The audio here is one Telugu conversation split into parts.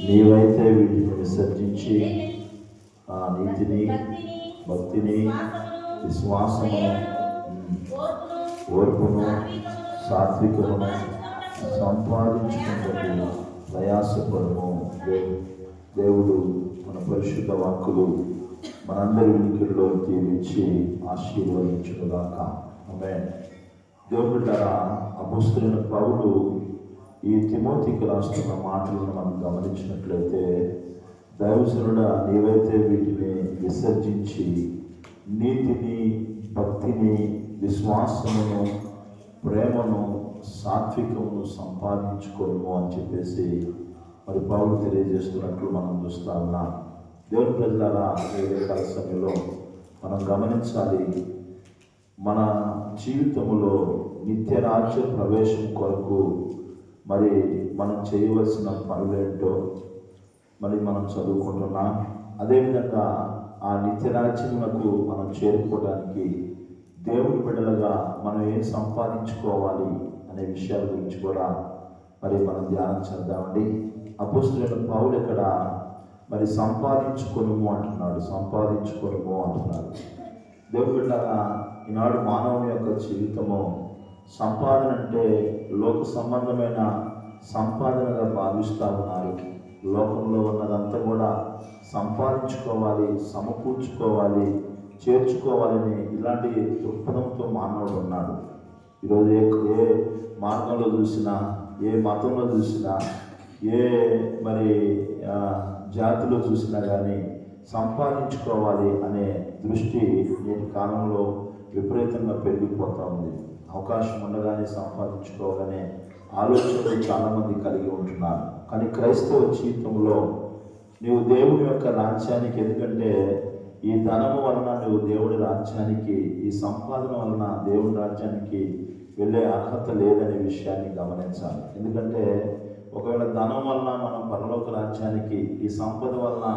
నీవైతే వీటిని విసర్జించి నీతిని, భక్తిని, విశ్వాసమును, ఓర్పును, సాత్వికమును సంపాదించుకున్నట్టు ప్రయాసపడము. దేవుడు మన పరిశుద్ధ వాక్కులు మనందరి వినికిడిలో తీర్చి ఆశీర్వదించుగాక. ఆమేన్. దేవుని బిడ్డలారా, అపొస్తలుడైన పౌలు ఈ తిమోతికి రాస్తున్న మాటలను మనం గమనించినట్లయితే, దైవజనుడా, నీవైతే వీటిని విసర్జించి నీతిని, భక్తిని, విశ్వాసమును, ప్రేమను, సాత్వికమును సంపాదించుకోవడము అని చెప్పేసి మరి పౌలు తెలియజేస్తున్నట్లు మనం చూస్తా ఉన్నాం. దేవుని ప్రజలారా, వేరేకాల సమయంలో మనం గమనించాలి, మన జీవితంలో నిత్య రాజ్య ప్రవేశం కొరకు మరి మనం చేయవలసిన పనులేంటో మరి మనం చదువుకుంటున్నాం. అదేవిధంగా ఆ నిత్య రాజ్యములకు మనం చేరుకోవడానికి దేవుని బిడ్డలుగా మనం ఏం సంపాదించుకోవాలి అనే విషయాల గురించి కూడా మరి మనం ధ్యానం చేద్దామండి. అపొస్తలుడైన పౌలు ఇక్కడ మరి సంపాదించుకొనుము అంటున్నాడు. దేవుని బిడ్డలారా, ఈనాడు మానవుని యొక్క జీవితము సంపాదన అంటే లోక సంబంధమైన సంపాదనగా భావిస్తూ ఉన్నారు. లోకంలో ఉన్నదంతా కూడా సంపాదించుకోవాలి, సమకూర్చుకోవాలి, చేర్చుకోవాలని ఇలాంటి దృక్పథంతో మానవుడు ఉన్నాడు. ఈరోజు ఏ మార్గంలో చూసినా, ఏ మతంలో చూసినా, ఏ మరి జాతిలో చూసినా కానీ సంపాదించుకోవాలి అనే దృష్టి నేటి కాలంలో విపరీతంగా పెరిగిపోతూ ఉంది. అవకాశం ఉండగానే సంపాదించుకోవాలనే ఆలోచనలు చాలామంది కలిగి ఉంటున్నారు. కానీ క్రైస్తవ జీవితంలో నీవు దేవుని యొక్క రాజ్యానికి, ఎందుకంటే ఈ ధనము వలన నువ్వు దేవుడి రాజ్యానికి, ఈ సంపాదన వలన దేవుడి రాజ్యానికి వెళ్ళే అర్హత లేదనే విషయాన్ని గమనించాలి. ఎందుకంటే ఒకవేళ ధనం వలన మనం పరలోక రాజ్యానికి, ఈ సంపద వలన,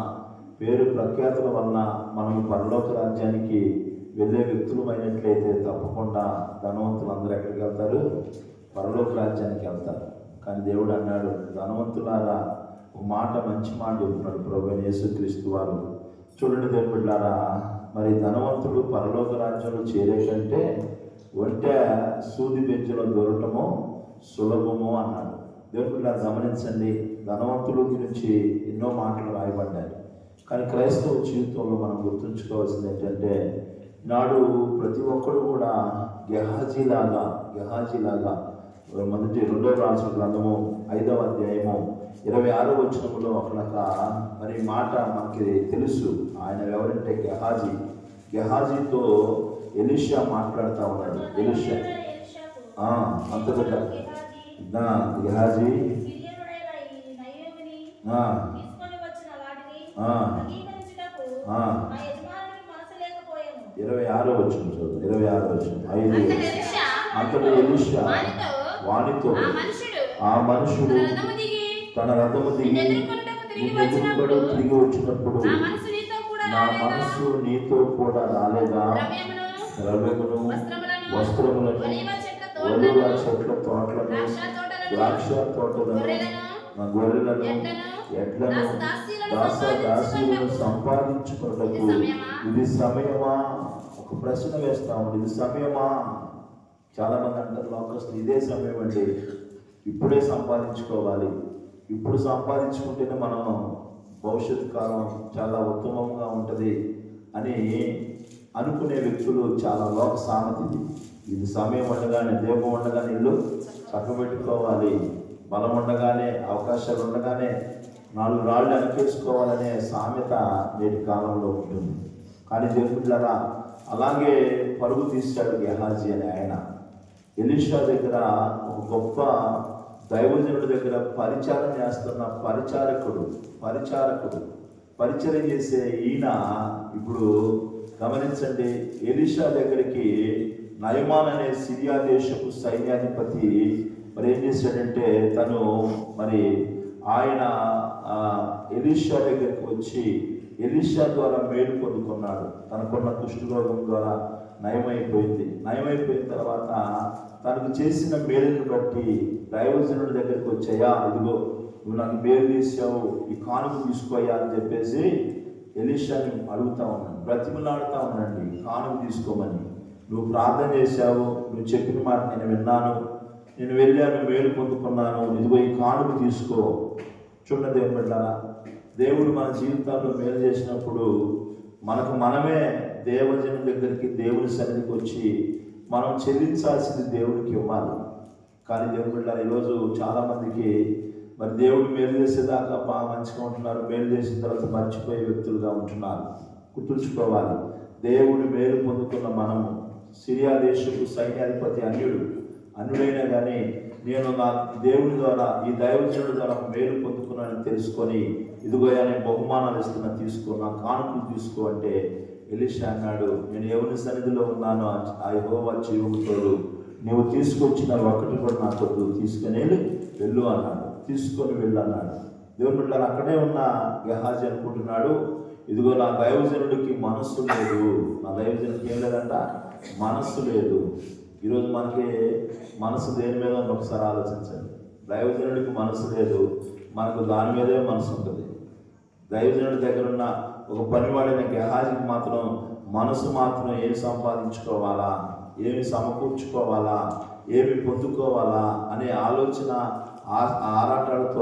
పేరు ప్రఖ్యాతుల వలన మనం పరలోక రాజ్యానికి వెళ్ళే వ్యక్తులు అయినట్లయితే తప్పకుండా ధనవంతులందరూ ఎక్కడికి వెళ్తారు? పరలోక రాజ్యానికి వెళ్తారు. కానీ దేవుడు అన్నాడు, ధనవంతులారా, ఒక మాట, మంచి మాట చెప్తున్నాడు ప్రభువైన యేసుక్రీస్తు వారు. చూడండి దేవుని బిడ్డలారా, మరి ధనవంతుడు పరలోక రాజ్యంలో చేరే కంటే ఒంటె సూది బెంచులో దొరకటము సులభము అన్నాడు. దేవుని బిడ్డలారా, గమనించండి, ధనవంతుల గురించి ఎన్నో మాటలు రాయబడ్డాయి. కానీ క్రైస్తవ జీవితంలో మనం గుర్తుంచుకోవాల్సింది ఏంటంటే, నాడు ప్రతి ఒక్కడు కూడా గెహాజీలాగా మొదటి 2వ రాజుల గ్రంథము 5వ అధ్యాయము 26వ వచనములో అక్కడ మరి మాట మనకి తెలుసు. ఆయన ఎవరంటే గెహాజీతో ఎలీషా మాట్లాడుతూ ఉన్నాడు. ఎలీషా అంతగా గెహాజీ ఇరవై 26వ వచనం చూడు. 26వ వచనం 5. అంతలో ఎలీషా వానితో, ఆ మనుషుడు తన రథము దిగి ఎదురుకొడు తిరిగి వచ్చినప్పుడు, నా మనసు నీతో కూడా రాలేదా? ద్రవ్యమును, వస్త్రములను, ఒలీవ చెట్ల తోటలను, ద్రాక్ష తోటలను, నా గొర్రెలను, ఎడ్లను, దాసీలను సంపాదించుకున్నకు ఇది సమయమా? ఒక ప్రశ్న వేస్తాము, ఇది సమయమా? చాలా మంది అంటారు లోకస్తులు, ఇదే సమయం అండి, ఇప్పుడే సంపాదించుకోవాలి, ఇప్పుడు సంపాదించుకుంటేనే మనం భవిష్యత్తు కాలం చాలా ఉత్తమంగా ఉంటుంది అని అనుకునే వ్యక్తులు చాలా లోక సామెత. ఇది సమయం ఉండగానే, దీపం ఉండగానే ఇల్లు చక్కబెట్టుకోవాలి, బలం ఉండగానే, అవకాశాలు ఉండగానే 4 రాళ్ళు వెనకేసుకోవాలనే సామెత నేటి కాలంలో ఉంటుంది. కానీ దేవుళ్ళరా, అలాగే పరుగు తీశాడు గెహాజీ అనే ఆయన. ఎలీషా దగ్గర ఒక గొప్ప దైవజనుడి దగ్గర పరిచారం చేస్తున్న పరిచయం చేసే ఈయన ఇప్పుడు గమనించండి, ఎలీషా దగ్గరికి నయమాన్ అనే సిరియా దేశపు సైన్యాధిపతి మరి ఏం చేశాడంటే, తను మరి ఆయన ఎలీషా దగ్గరికి వచ్చి ఎలీషా ద్వారా మేలు పొందుకున్నాడు. తనకున్న కుష్ఠరోగం ద్వారా నయమైపోయిన తర్వాత తనకు చేసిన మేలును బట్టి దైవజనుడి దగ్గరికి వచ్చాయా, ఇదిగో నువ్వు నాకు మేలు చేసావు, ఈ కానుక తీసుకోయా అని చెప్పేసి ఎలీషాని అడుగుతా ఉన్నాను, బ్రతిమలాడుతా ఉన్నాండి కానుక తీసుకోమని. నువ్వు ప్రార్థన చేశావు, నువ్వు చెప్పిన మాట నేను విన్నాను, నేను వెళ్ళాను, మేలు పొందుకున్నాను, ఇదిగో ఈ కానుక తీసుకో. చూడండి దేవుని బిడ్డలారా, దేవుడు మన జీవితాల్లో మేలు చేసినప్పుడు మనకు మనమే దేవజనం దగ్గరికి, దేవుని సన్నిధికి వచ్చి మనం చెల్లించాల్సింది దేవుడికి ఇవ్వాలి. కానీ దేవుని బిడ్డలారా, ఈరోజు చాలామందికి మరి దేవుడు మేలు చేసేదాకా బాగా మంచిగా ఉంటున్నారు, మేలు చేసిన తర్వాత మర్చిపోయే వ్యక్తులుగా ఉంటున్నారు. గుర్తుంచుకోవాలి, దేవుడు మేలు పొందుకున్న మనము, సిరియా దేశపు సైన్యాధిపతి అన్యుడైనా కానీ నేను నా దేవుని ద్వారా, ఈ దైవజనుడి ద్వారా మేలు పొందుకున్నానని తెలుసుకొని, ఇదిగో నేను బహుమానాలు ఇస్తున్నా, తీసుకో, నా కానుకలు తీసుకో అంటే ఎలీషా అన్నాడు, నేను ఎవరి సన్నిధిలో ఉన్నానో ఆ యెహోవా జీవముతో నువ్వు తీసుకొచ్చిన ఒకటి కూడా నాకు తీసుకుని వెళ్ళు అన్నాడు. తీసుకొని వెళ్ళు అన్నాడు. దేవుని బిడ్డలారా, అక్కడే ఉన్న గెహాజీ అనుకుంటున్నాడు, ఇదిగో నా దైవజనుడికి మనస్సు లేదు, నా దైవజనుడికి ఏం లేదంట, మనస్సు లేదు. ఈరోజు మనకి మనసు దేని మీద ఒకసారి ఆలోచించండి. దైవజనుడికి మనసు లేదు, మనకు దాని మీదే మనసు ఉంటుంది. దైవజనుడి దగ్గర ఉన్న ఒక పనివాడైన గెహాజీకి మాత్రం మనసు మాత్రం ఏమి సంపాదించుకోవాలా, ఏమి సమకూర్చుకోవాలా, ఏమి పొందుకోవాలా అనే ఆలోచన, ఆరాటాలతో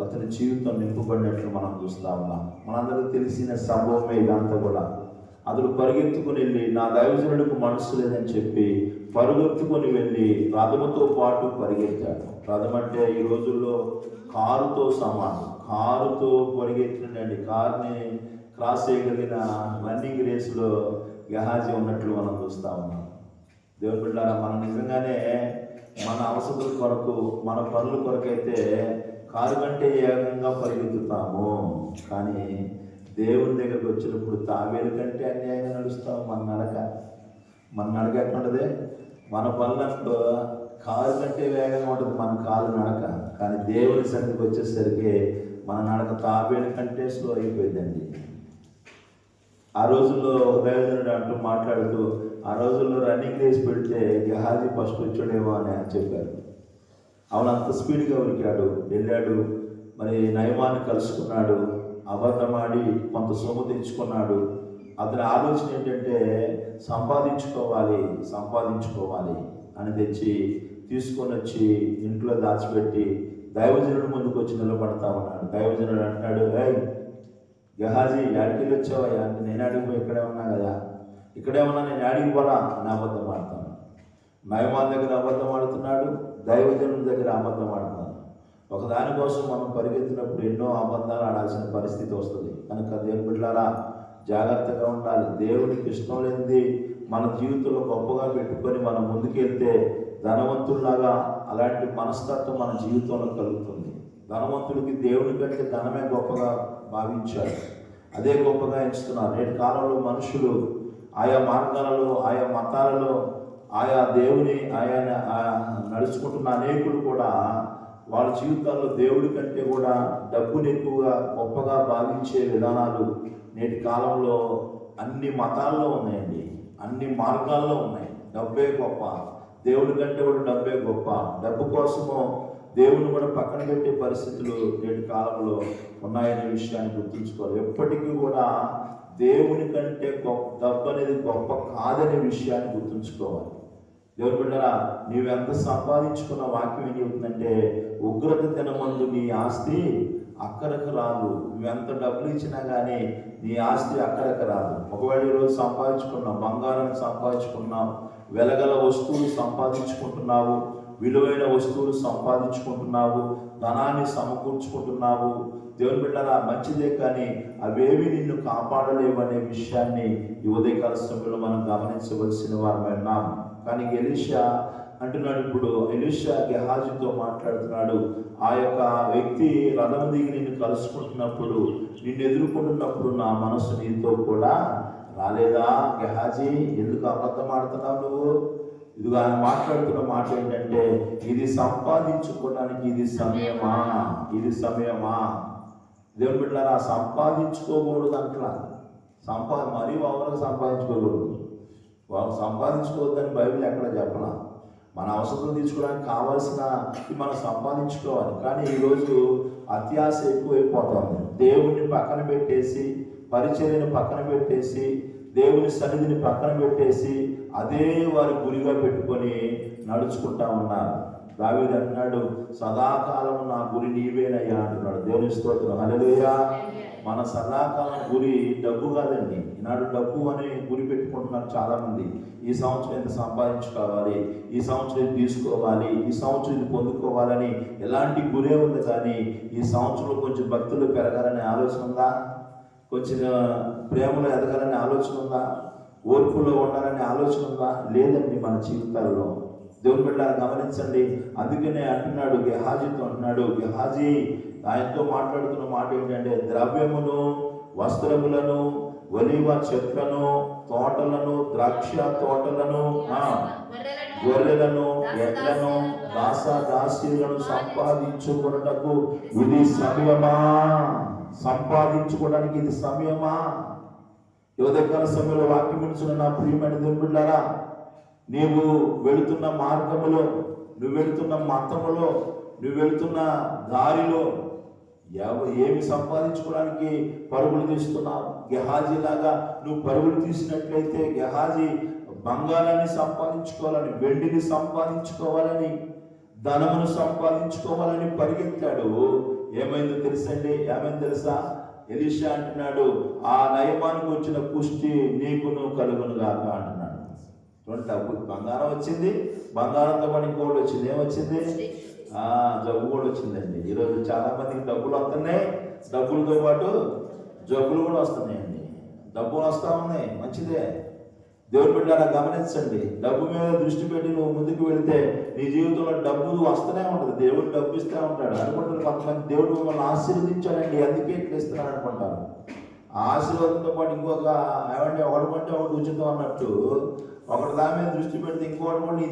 అతని జీవితం నింపబడినట్లు మనం చూస్తా ఉన్నాం. మనందరికీ తెలిసిన సంభవమే ఇదంతా కూడా. అతడు పరిగెత్తుకుని వెళ్ళి నా దైవజనుడికి మనసు లేదని చెప్పి పరుగెత్తుకొని వెళ్ళి రథముతో పాటు పరిగెత్తాడు. రథం అంటే ఈ రోజుల్లో కారుతో సమానం. కారుతో పరిగెత్తినండి, కారుని క్రాస్ చేయగలిగిన రన్నింగ్ రేసులో గెహాజీ ఉన్నట్లు మనం చూస్తూ ఉన్నాం. దేవుని బిడ్డలారా, మనం నిజంగానే మన అవసరాల కొరకు, మన పనుల కొరకైతే కారు కంటే ఏకంగా పరిగెత్తుతాము. కానీ దేవుని దగ్గరకు వచ్చినప్పుడు తాబేలు కంటే అన్యాయంగా నడుస్తాము. మన నడక ఎట్లుంటుంది? మన పనులంటూ కారు కంటే వేగంగా ఉంటుంది మన కాలు నడక. కానీ దేవుని సన్నిధికి వచ్చేసరికి మన నడక తాబేలు కంటే స్లో అయిపోయిందండి. ఆ రోజుల్లో దైవజనుడు అంటూ మాట్లాడుతూ, ఆ రోజుల్లో రన్నింగ్ రేస్ పెడితే గెహాజీ ఫస్ట్ వచ్చాడేమో అని చెప్పారు. అవును, అంత స్పీడ్గా ఉరికాడు, వెళ్ళాడు, మరి నయమాన్ని కలుసుకున్నాడు, అబద్ధమాడి కొంత సొమ్ము తెచ్చుకున్నాడు. అతని ఆలోచన ఏంటంటే సంపాదించుకోవాలి అని తెచ్చి తీసుకొని వచ్చి ఇంట్లో దాచిపెట్టి దైవజనుడు ముందుకు వచ్చి నిలబడతా ఉన్నాడు. దైవజనుడు అంటాడు, ఏయ్ గెహాజీ, యాడికి వచ్చావయ్యా అంటే, నేను అడిగిపోయి ఇక్కడే ఉన్నా కదా, ఇక్కడే ఉన్నా, నేను యాడికి పోరా అని అబద్ధం ఆడుతాను. నయమాన్ దగ్గర అబద్ధం ఆడుతున్నాడు, దైవజనుడి దగ్గర అబద్ధం ఆడుతున్నాడు. ఒకదానికోసం మనం పరిగెత్తినప్పుడు ఎన్నో అబద్ధాలు ఆడాల్సిన పరిస్థితి వస్తుంది. కనుక దేవుని బిడ్డలారా, జాగ్రత్తగా ఉండాలి. దేవుడికి ఇష్టం లేనిది మన జీవితంలో గొప్పగా పెట్టుకొని మనం ముందుకెళ్తే ధనవంతుల్లాగా అలాంటి మనస్తత్వం మన జీవితంలో కలుగుతుంది. ధనవంతుడికి దేవుని కంటే ధనమే గొప్పగా భావించారు, అదే గొప్పగా ఎంచుతున్నారు. నేటి కాలంలో మనుషులు ఆయా మార్గాలలో, ఆయా మతాలలో, ఆయా దేవుని నడుచుకుంటున్న అనేకులు కూడా వాళ్ళ జీవితాల్లో దేవుడి కంటే కూడా డబ్బుని ఎక్కువగా గొప్పగా భావించే విధానాలు నేటి కాలంలో అన్ని మతాల్లో ఉన్నాయండి, అన్ని మార్గాల్లో ఉన్నాయి. డబ్బే గొప్ప, దేవుడి కంటే కూడా డబ్బే గొప్ప. డబ్బు కోసము దేవుని కూడా పక్కన పెట్టే పరిస్థితులు నేటి కాలంలో ఉన్నాయనే విషయాన్ని గుర్తుంచుకోవాలి. ఎప్పటికీ కూడా దేవుని కంటే డబ్బు అనేది గొప్ప కాదనే విషయాన్ని గుర్తుంచుకోవాలి. దేవుని బిడ్డలారా, నీవెంత సంపాదించుకున్న వాక్యం ఏం చెబుతుందంటే, ఉగ్రత దినమందు నీ ఆస్తి అక్కడకు రాదు. నువ్వెంత డబ్బులు ఇచ్చినా కానీ నీ ఆస్తి అక్కడకు రాదు. ఒకవేళ ఈరోజు సంపాదించుకున్నావు, బంగారం సంపాదించుకున్నావు, వెలగల వస్తువులు సంపాదించుకుంటున్నావు, విలువైన వస్తువులు సంపాదించుకుంటున్నావు, ధనాన్ని సమకూర్చుకుంటున్నావు. దేవుని బిడ్డలారా, మంచిదే, కానీ అవేవి నిన్ను కాపాడలేవు అనే విషయాన్ని ఈ ఉదయకాల సమయంలో మనం గమనించవలసిన వారమై ఉన్నాం. కానీ ఎలీషా అంటున్నాడు, ఇప్పుడు ఎలీషా గెహాజీతో మాట్లాడుతున్నాడు, ఆ యొక్క వ్యక్తి రథం దిగి నిన్ను కలుసుకుంటున్నప్పుడు, నిన్ను ఎదుర్కొంటున్నప్పుడు నా మనసు నీతో కూడా రాలేదా? గెహాజీ, ఎందుకు అబద్ధం ఆడుతున్నావు నువ్వు? ఇదిగో ఆయన మాట్లాడుతున్న మాట ఏంటంటే, ఇది సంపాదించుకోవడానికి ఇది సమయమా? దేవుని బిడ్డలారా, సంపాదించుకోకూడదు అంటలా. మరీ ఓవర్గా సంపాదించుకోకూడదు. వాళ్ళు సంపాదించుకోవద్దని బైబిల్ ఎక్కడ చెప్పలా. మన అవసరం తీర్చుకోవడానికి కావాల్సిన మనం సంపాదించుకోవాలి. కానీ ఈరోజు అత్యాశ ఎక్కువైపోతుంది. దేవుణ్ణి పక్కన పెట్టేసి, పరిచర్యను పక్కన పెట్టేసి, దేవుని సన్నిధిని పక్కన పెట్టేసి అదే వారి గురిగా పెట్టుకొని నడుచుకుంటా ఉన్నారు. దావీదు అంటున్నాడు, సదాకాలం నా గురి నీవేనయ్యా అంటున్నాడు. దేవుని స్తోత్రం, హల్లెలూయా. మన సదాకాలం గురి డబ్బు కాదండి. ఈనాడు డబ్బు అని గురి పెట్టుకుంటున్నారు చాలామంది. ఈ సంవత్సరం ఎంత సంపాదించుకోవాలి, ఈ సంవత్సరం ఇది తీసుకోవాలి, ఈ సంవత్సరం ఇది పొందుకోవాలని ఎలాంటి గురే ఉంది. కానీ ఈ సంవత్సరం కొంచెం భక్తులు పెరగాలనే ఆలోచన ఉందా? కొంచెం ప్రేమలో ఎదగాలనే ఆలోచన ఉందా? ఓర్పులో ఉండాలనే ఆలోచన ఉందా? లేదండి మన జీవితాల్లో. దేవుని బిడ్డలారా గమనించండి. అందుకనే అంటున్నాడు, గెహాజీతో అంటున్నాడు, గెహాజీ ఆయనతో మాట్లాడుతున్న మాట ఏంటంటే, ద్రవ్యమును, వస్త్రములను, ఒలీవ చెట్లను, తోటలను, ద్రాక్ష తోటలను, గొర్రెలను, ఎడ్లను, దాసీలను సంపాదించుకున్నటకు ఇది సమయమా? సంపాదించుకోవడానికి ఇది సమయమా? యువదకాల సమయంలో వాక్యం వింటున్న నా ప్రియమైన దేవుని బిడ్డలారా, నీవు వెళుతున్న మార్గములో, నువ్వు వెళుతున్న మతములో, నువ్వు వెళుతున్న దారిలో ఏమి సంపాదించుకోవడానికి పరుగులు తీస్తున్నావు? గెహాజీ లాగా నువ్వు పరుగులు తీసినట్లయితే, గెహాజీ బంగారాన్ని సంపాదించుకోవాలని, వెండిని సంపాదించుకోవాలని, ధనమును సంపాదించుకోవాలని పరిగెత్తాడు. ఏమైందో తెలుసండి? ఏమైంది తెలుసా? ఎలీషా అంటున్నాడు, ఆ నయమానికి వచ్చిన పుష్టి నీకును కలుగును గాక అంటున్నాడు. డబ్బు, బంగారం వచ్చింది, బంగారంతో పాటు ఇంకోటి వచ్చింది. ఏమొచ్చింది? జబ్బు కూడా వచ్చిందండి. ఈరోజు చాలా మందికి డబ్బులు వస్తున్నాయి, డబ్బులతో పాటు జబ్బులు కూడా వస్తున్నాయండి. డబ్బులు వస్తూ ఉన్నాయి, మంచిదే. దేవుని బిడ్డలారా గమనించండి. డబ్బు మీద దృష్టి పెట్టి నువ్వు ముందుకు వెళితే నీ జీవితంలో డబ్బు వస్తూనే ఉంటుంది. దేవుడు డబ్బు ఇస్తూ ఉంటాడు. అనుకుంటారు కొంతమంది, దేవుడు మిమ్మల్ని ఆశీర్వదించాడండి అందుకే ఇట్లా ఇస్తున్నాడు అనుకుంటారు. ఆ ఆశీర్వాదంతో పాటు ఇంకొక ఏమంటే ఒకటి కొంటే ఒకటి ఉచితం అన్నట్టు ఒకటి దాని మీద దృష్టి పెడితే ఇంకోటి కూడా నీ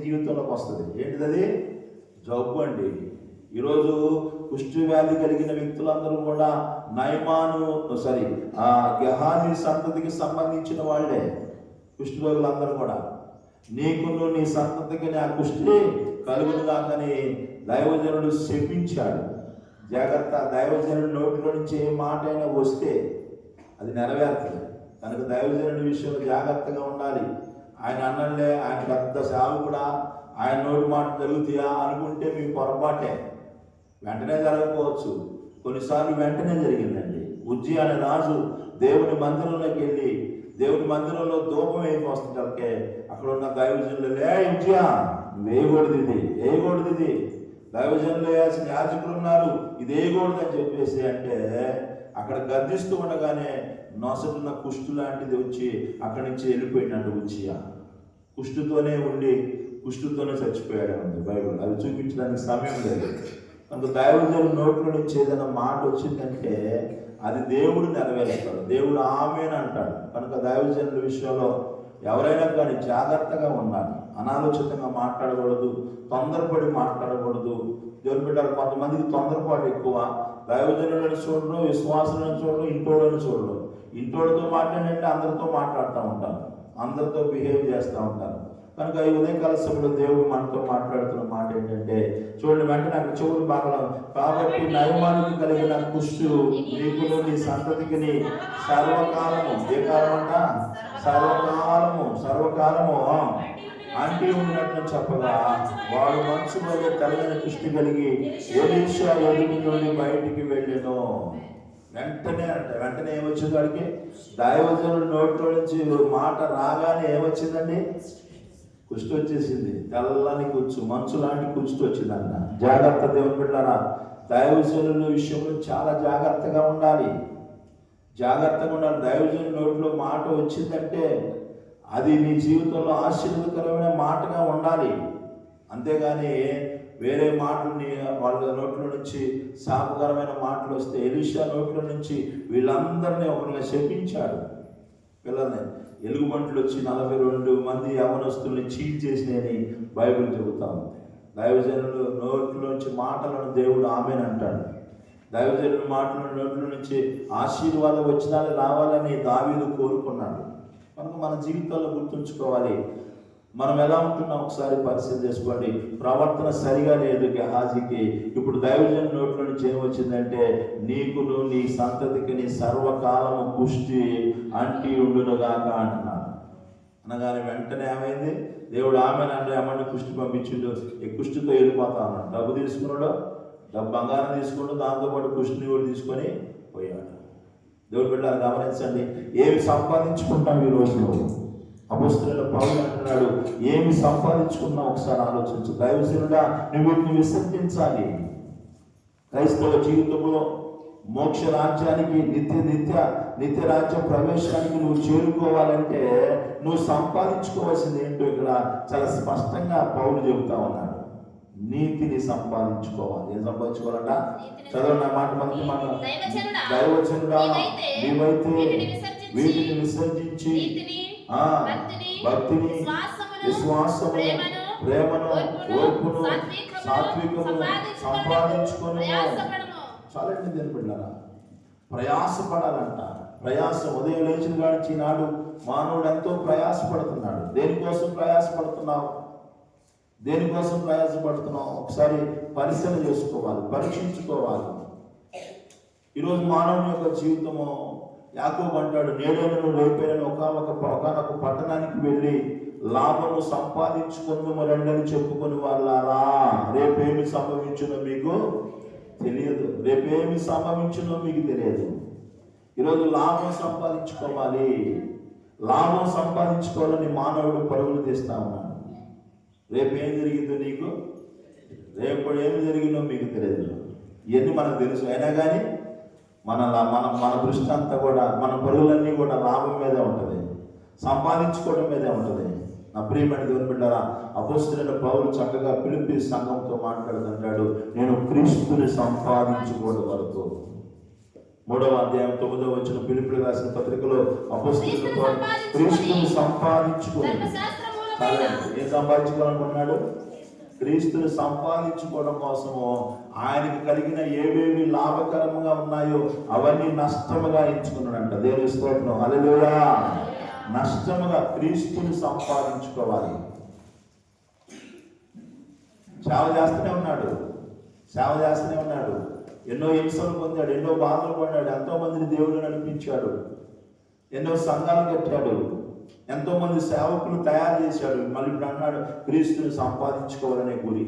జీవితంలోకి వస్తుంది. ఏంటిది? జబ్బు అండి. ఈరోజు కుష్టి వ్యాధి కలిగిన వ్యక్తులందరూ కూడా గెహాజీ సంతతికి సంబంధించిన వాళ్ళే. కుష్టి రోగులందరూ కూడా, నీకును నీ సంతతికి ఆ కుష్టి కలుగునుగా కానీ దైవజనుడు శపించాడు. జాగ్రత్త, దైవజనుడి నోటిలో నుంచి ఏ మాట అయినా వస్తే అది నెరవేరుతుంది. కనుక దైవజనుడి విషయంలో జాగ్రత్తగా ఉండాలి. ఆయన అన్నలే, ఆయన పెద్ద సేవకుడా, ఆయన నోటి మాట జరుగుతాయా అనుకుంటే మీ పొరపాటే. వెంటనే జరగకపోవచ్చు, కొన్నిసార్లు వెంటనే జరిగిందండి. ఉజ్జియా అనే రాజు దేవుని మందిరంలోకి వెళ్ళి దేవుని మందిరంలో ధూపం వేయకొస్తుంటే అక్కడ ఉన్న దైవజనులు, ఉజ్జియా వేయకూడదు ఇది దైవజనులు వేయాల్సిన యాజకులు ఉన్నారు, ఇది వేయకూడదు అని చెప్పేసి అంటే అక్కడ గర్దిస్తూ ఉండగానే నొసటున్న కుష్టు లాంటిది వచ్చి అక్కడి నుంచి వెళ్ళిపోయినట్టు ఉజ్జియా. కుష్టుతోనే ఉండి కుష్టుతోనే చచ్చిపోయాడు అంది బైబిల్. అవి చూపించడానికి సమయం లేదు. కనుక దైవజనుల నోట్లో నుంచి ఏదైనా మాట వచ్చిందంటే అది దేవుడు నెరవేరుస్తాడు. దేవుడు ఆమేన్ అంటాడు. కనుక దైవజనుల విషయంలో ఎవరైనా కానీ జాగ్రత్తగా ఉండాలి. అనాలోచితంగా మాట్లాడకూడదు, తొందరపడి మాట్లాడకూడదు. దేవుని బిడ్డలు కొంతమందికి తొందరపాటు ఎక్కువ. దైవజనులను చూడరు, విశ్వాసులను చూడరు, ఇంటోళ్ళని చూడరు. ఇంటోళ్ళతో మాట్లాడంటే అందరితో మాట్లాడుతూ ఉంటారు, అందరితో బిహేవ్ చేస్తూ ఉంటారు. కనుక ఈ ఉదయకాల సమయంలో దేవుడు మనతో మాట్లాడుతున్న మాట ఏంటంటే, చూడండి, వెంటనే నాకు చెవులు బాగా, కాబట్టి నయమానికి కలిగిన కుష్టు నీకును నీ సంతతికి సర్వకాలము, ఏ కాలమంట? సర్వకాలము అంటి ఉన్నట్లు చెప్పగా వాడు మంచు వల్ల కలిగిన కుష్టి కలిగి ఎలీషా ఎదుగు నుండి బయటికి వెళ్ళెను. వెంటనే ఏమొచ్చింది వాడికి? దైవజనుడి నోట్లో నుంచి మాట రాగానే ఏమొచ్చిందండి? కుష్టి వచ్చేసింది. తెల్లని కుచ్చు, మంచు లాంటి కుష్టి వచ్చిందన్న. జాగ్రత్త దేవుని బిడ్డలారా, దైవజనుల విషయంలో చాలా జాగ్రత్తగా ఉండాలి. దైవజనుల నోట్లో మాట వచ్చిందంటే అది నీ జీవితంలో ఆశీర్వదకరమైన మాటగా ఉండాలి. అంతేగాని వేరే మాటలు వాళ్ళ నోట్ల నుంచి శాపకరమైన మాటలు వస్తే, ఎలీషా నోట్ల నుంచి వీళ్ళందరినీ ఒకరిని శపించాడు. పిల్లల్ని ఎలుగుబంట్లు వచ్చి 42 మంది యవనస్తుల్ని చీల్ చేసినాయని బైబిల్ చెబుతా ఉంది. దైవజనులు నోట్లోంచి మాటలను దేవుడు ఆమేన్ అంటాడు. దైవజనుల మాటల నోట్ల నుంచి ఆశీర్వాదం వచ్చినాలు రావాలని దావీదు కోరుకున్నాడు. కనుక మన జీవితాల్లో గుర్తుంచుకోవాలి, మనం ఎలా ఉంటున్నాం ఒకసారి పరిశీలన చేసుకోండి. ప్రవర్తన సరిగా లేదు గెహాజీకి. ఇప్పుడు దైవజన్ నోట్లో నుంచి ఏం వచ్చిందంటే, నీకును నీ సంతతికి నీ సర్వకాలము కుష్టి అంటి ఉండునుగాక అంటున్నాడు. అనగానే వెంటనే ఏమైంది, దేవుడు ఆమె ఏమన్నా కుష్టి పంపించిండు, ఈ కుష్టితో వెళ్ళిపోతా ఉన్నాడు. డబ్బు తీసుకున్నాడు, బంగారం తీసుకున్నాడు, దాంతోపాటు కుష్టిని కూడా తీసుకొని పోయాడు. దేవుడు బిడ్డలు గమనించండి, ఏమి సంపాదించుకుంటాం ఈ రోజులో. అపొస్తలుడైన పౌలు అంటున్నాడు, ఏమి సంపాదించుకున్నా ఒకసారి ఆలోచించు. దైవజనుడా, నువ్వు వీటిని విసర్జించాలి. క్రైస్తవ జీవితంలో మోక్ష రాజ్యానికి నిత్య రాజ్య ప్రవేశానికి నువ్వు చేరుకోవాలంటే నువ్వు సంపాదించుకోవాల్సింది ఏంటో ఇక్కడ చాలా స్పష్టంగా పౌలు చెబుతా ఉన్నాడు. నీతిని సంపాదించుకోవాలి. ఏం సంపాదించుకోవాలంట? చదవండి ఆ మాట. మనకి మనం దైవజనుడా, నీవైతే వీటిని విసర్జించి భక్తిని, విశ్వాసము, ప్రేమను, ఓర్పును, సాత్వికము సంపాదించుకొని. చాలండి దీని బిడ్డలారా, ప్రయాసపడాలంట. ప్రయాసం ఉదయం లేచిన కాడికి ఈనాడు మానవుడు ఎంతో ప్రయాసపడుతున్నాడు. దేనికోసం ప్రయాసపడుతున్నావు? దేనికోసం ప్రయాసపడుతున్నావు? ఒకసారి పరిశీలన చేసుకోవాలి, పరీక్షించుకోవాలి. ఈరోజు మానవుని యొక్క జీవితము, యాకోబు అంటాడు, నేడేనను రేపేనను ఒకనొక పట్టణానికి వెళ్ళి లాభము సంపాదించుకుందాము రండని చెప్పుకొని వాళ్ళారా, రేపేమి సంభవించునో మీకు తెలియదు. రేపేమి సంభవించునో మీకు తెలియదు. ఈరోజు లాభం సంపాదించుకోవాలి. లాభం సంపాదించుకోవాలని మానవుడు పరుగులు తీస్తా ఉన్నాడు. రేపు ఏం జరిగిందో నీకు, రేపు ఏమి జరిగిందో మీకు తెలియదు. ఇవన్నీ మనకు తెలుసు. అయినా కానీ మన దృష్టి అంతా కూడా, మన పరుగులన్నీ కూడా లాభం మీదే ఉంటుంది, సంపాదించుకోవడం మీదే ఉంటుంది. నా ప్రియమైన దేవుని బిడ్డలారా, అపొస్తలుడైన పౌలు చక్కగా ఫిలిప్పీ సంఘంతో మాట్లాడుతుంటాడు, నేను క్రీస్తుని సంపాదించుకోవడం వరకు. 3వ అధ్యాయం 9వ వచనం ఫిలిప్పీయులకు రాసిన పత్రికలో అపొస్తలుడైన పౌలు క్రీస్తుని సంపాదించుకోవడం. ఏం సంపాదించుకోవాలనుకున్నాడు? క్రీస్తుని సంపాదించుకోవడం కోసము ఆయనకి కలిగిన ఏవేవి లాభకరంగా ఉన్నాయో అవన్నీ నష్టముగా ఎంచుకున్నాడంట. దేవుని స్తోత్రం, హల్లెలూయా. నష్టముగా క్రీస్తుని సంపాదించుకోవాలి. సేవ చేస్తూనే ఉన్నాడు. ఎన్నో హింసలు పొందాడు, ఎన్నో బాధలు పడ్డాడు, ఎంతో మందిని దేవుడు నడిపించాడు, ఎన్నో సంఘాలు కట్టాడు, ఎంతో మంది సేవకులు తయారు చేశాడు. మళ్ళీ ఇప్పుడు అన్నాడు, క్రీస్తుని సంపాదించుకోవాలనే గురి.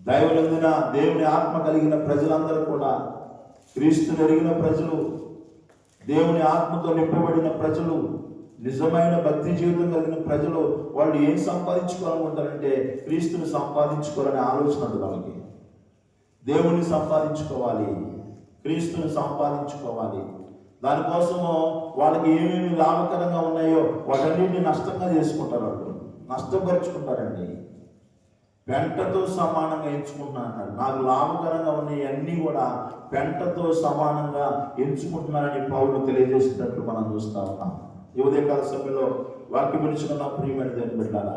దైవలందున దేవుని ఆత్మ కలిగిన ప్రజలందరూ కూడా, క్రీస్తుని ఎరిగిన ప్రజలు, దేవుని ఆత్మతో నింపబడిన ప్రజలు, నిజమైన భక్తి జీవితం కలిగిన ప్రజలు, వాళ్ళు ఏం సంపాదించుకోవాలనుకుంటారంటే క్రీస్తుని సంపాదించుకోవాలనే ఆలోచన ఉంది వాళ్ళకి. దేవుని సంపాదించుకోవాలి, క్రీస్తుని సంపాదించుకోవాలి. దానికోసము వాళ్ళకి ఏమేమి లాభకరంగా ఉన్నాయో వాటన్నిటిని నష్టంగా చేసుకుంటారు. వాళ్ళు నష్టపరుచుకుంటారండి. పెంటతో సమానంగా ఎంచుకుంటున్నాను అన్నాడు. నాకు లాభకరంగా ఉన్నాయి అన్నీ కూడా పెంటతో సమానంగా ఎంచుకుంటున్నానని పౌలు తెలియజేసినట్లు మనం చూస్తా ఉన్నాం. ఈ ఉదయకాల సమయంలో వాక్యం వినిచుకున్న ప్రియమైన దేవుని బిడ్డలారా,